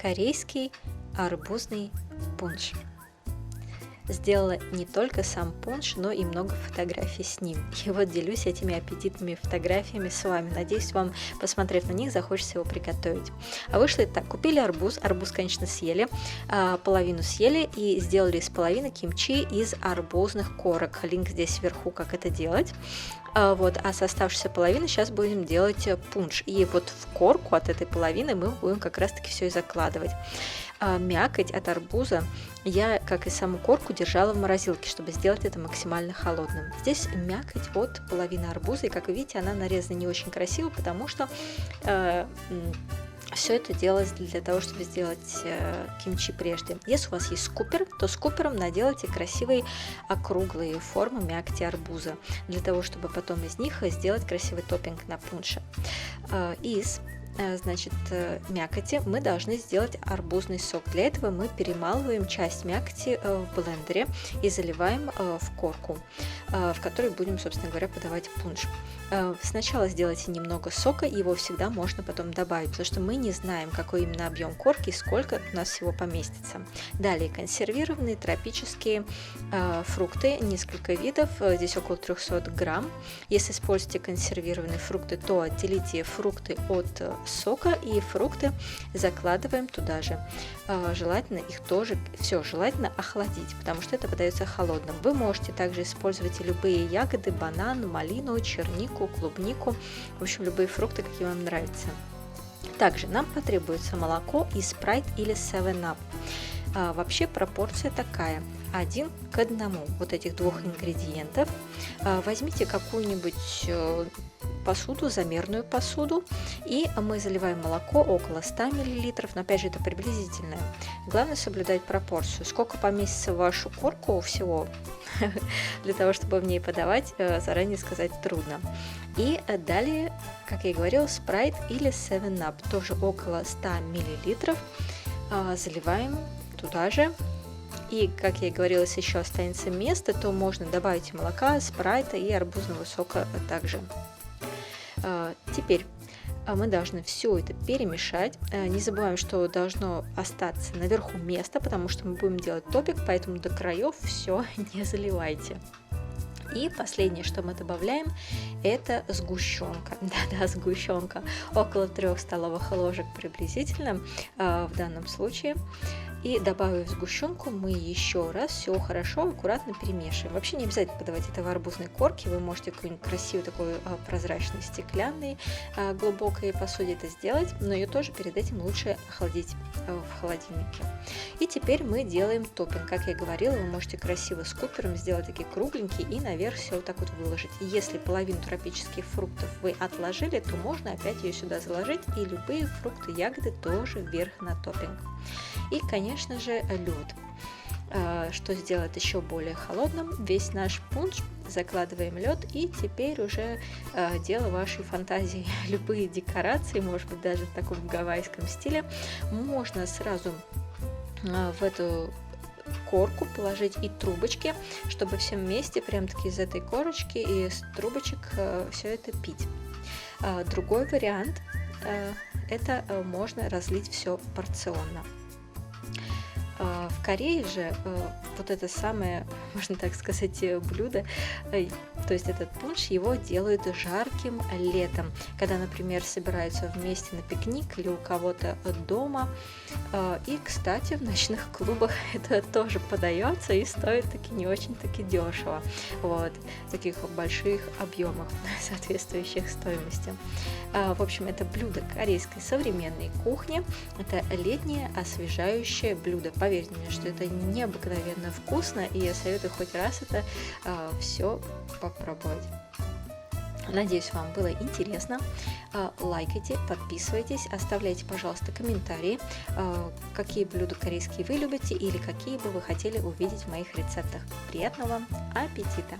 корейский арбузный пунш. Сделала не только сам пунш, но и много фотографий с ним. И вот делюсь этими аппетитными фотографиями с вами. Надеюсь, вам, посмотрев на них, захочется его приготовить. А вышло это так. Купили арбуз. Арбуз, конечно, съели. Половину съели и сделали из половины кимчи из арбузных корок. Линк здесь вверху, как это делать. А с оставшейся половины сейчас будем делать пунш. И вот в корку от этой половины мы будем как раз-таки все и закладывать. Мякоть от арбуза я, как и саму корку, держала в морозилке, чтобы сделать это максимально холодным. Здесь мякоть от половины арбуза, и, как вы видите, она нарезана не очень красиво, потому что все это делалось для того, чтобы сделать кимчи прежде. Если у вас есть скупер, то скупером наделайте красивые округлые формы мякоти арбуза, для того, чтобы потом из них сделать красивый топпинг на пунше. Из мякоти мы должны сделать арбузный сок. Для этого мы перемалываем часть мякоти в блендере и заливаем в корку, в которой будем, собственно говоря, подавать пунш. Сначала сделайте немного сока, его всегда можно потом добавить, потому что мы не знаем, какой именно объем корки и сколько у нас всего поместится. Далее консервированные тропические фрукты, несколько видов, здесь около 300 грамм. Если используете консервированные фрукты, то отделите фрукты от сока и фрукты закладываем туда же. Желательно их тоже желательно охладить, потому что это подается холодным. Вы можете также использовать любые ягоды, банан, малину, чернику, клубнику, в общем, любые фрукты, какие вам нравятся. Также нам потребуется молоко и спрайт или 7up. Вообще пропорция такая: 1 к 1 вот этих двух ингредиентов. Возьмите какую-нибудь посуду, замерную посуду, и мы заливаем молоко около 100 мл, но опять же это приблизительное. Главное соблюдать пропорцию. Сколько поместится в вашу корку всего, для того, чтобы в ней подавать, заранее сказать трудно. И далее, как я и говорила, спрайт или 7up, тоже около 100 мл, заливаем туда же. И, как я и говорила, если еще останется место, то можно добавить молока, спрайта и арбузного сока также. Теперь мы должны все это перемешать. Не забываем, что должно остаться наверху место, потому что мы будем делать топик, поэтому до краев все не заливайте. И последнее, что мы добавляем, это сгущенка. Да-да, сгущенка. Около 3 столовых ложек приблизительно в данном случае. И добавив сгущенку, мы еще раз все хорошо, аккуратно перемешиваем. Вообще не обязательно подавать это в арбузной корке. Вы можете какой-нибудь красивый такой прозрачный, стеклянный, глубокой посуде это сделать, но ее тоже перед этим лучше охладить в холодильнике. И теперь мы делаем топпинг. Как я говорила, вы можете красиво скупером сделать такие кругленькие и наверх все вот так вот выложить. И если половину тропических фруктов вы отложили, то можно опять ее сюда заложить, и любые фрукты, ягоды тоже вверх на топпинг. И, конечно же, лед. Что сделает еще более холодным весь наш пунш. Закладываем лед, и теперь уже дело вашей фантазии. Любые декорации, может быть, даже в таком гавайском стиле, можно сразу в эту корку положить и трубочки, чтобы все вместе, прям таки из этой корочки и из трубочек все это пить. Другой вариант, это можно разлить все порционно. В Корее же вот это самое, можно так сказать, блюдо, то есть этот пунш, его делают жарким летом, когда, например, собираются вместе на пикник или у кого-то дома. И, кстати, в ночных клубах это тоже подается и стоит таки не очень-таки дешево, в таких больших объемах, соответствующих стоимости. В общем, это блюдо корейской современной кухни, это летнее освежающее блюдо. Поверьте мне, что это необыкновенно вкусно, и я советую хоть раз это все попробовать. Надеюсь, вам было интересно. Лайкайте, подписывайтесь, оставляйте, пожалуйста, комментарии, какие блюда корейские вы любите или какие бы вы хотели увидеть в моих рецептах. Приятного вам аппетита!